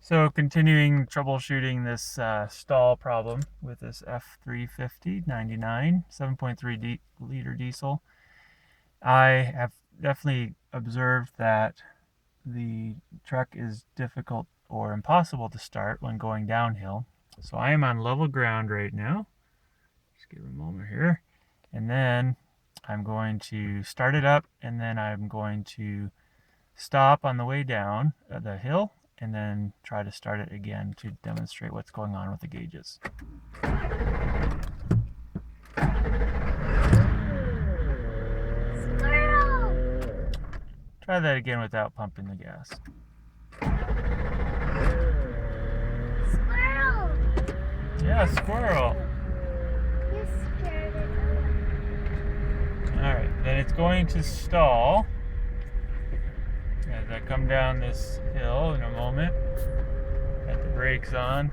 So continuing troubleshooting this stall problem with this F350 99 7.3 liter diesel. I have definitely observed that the truck is difficult or impossible to start when going downhill. So I am on level ground right now. Just give it a moment here. And then I'm going to start it up, and then I'm going to stop on the way down the hill and then try to start it again to demonstrate what's going on with the gauges. Squirrel! Try that again without pumping the gas. Squirrel! Yeah, squirrel. You scared it away. Alright, then it's going to stall as I come down this hill in a moment. Got the brakes on.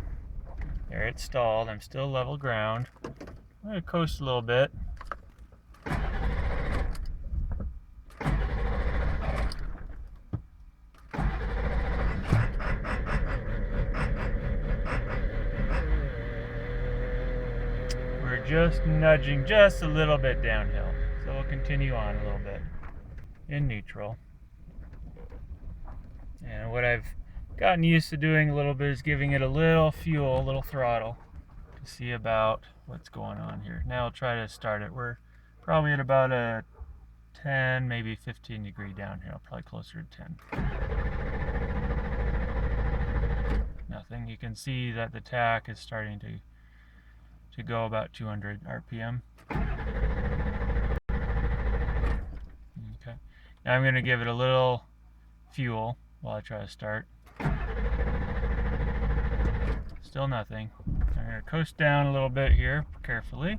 There, it's stalled. I'm still level ground. I'm going to coast a little bit. We're just nudging just a little bit downhill. So we'll continue on a little bit in neutral. And what I've gotten used to doing a little bit is giving it a little fuel, a little throttle to see about what's going on here. Now I'll try to start it. We're probably at about a 10, maybe 15 degree downhill, probably closer to 10. Nothing. You can see that the tach is starting to go about 200 RPM. Okay. Now I'm going to give it a little fuel while I try to start. Still nothing. I'm going to coast down a little bit here carefully.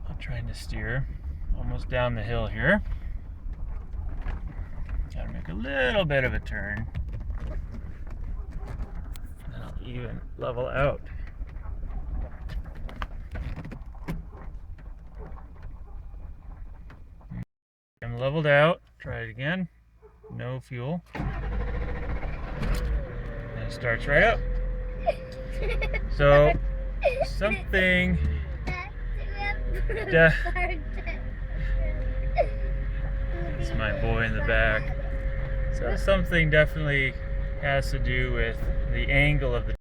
I'm trying to steer almost down the hill here. Got to make a little bit of a turn. And I'll even level out. I'm leveled out. Try it again. No fuel. And it starts right up. So something it's my boy in the back. So something definitely has to do with the angle of the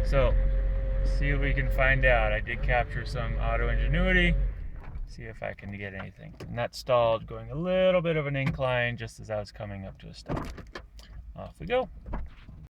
so see what we can find out. I did capture some auto ingenuity. See if I can get anything. And that stalled, going a little bit of an incline just as I was coming up to a stop. Off we go.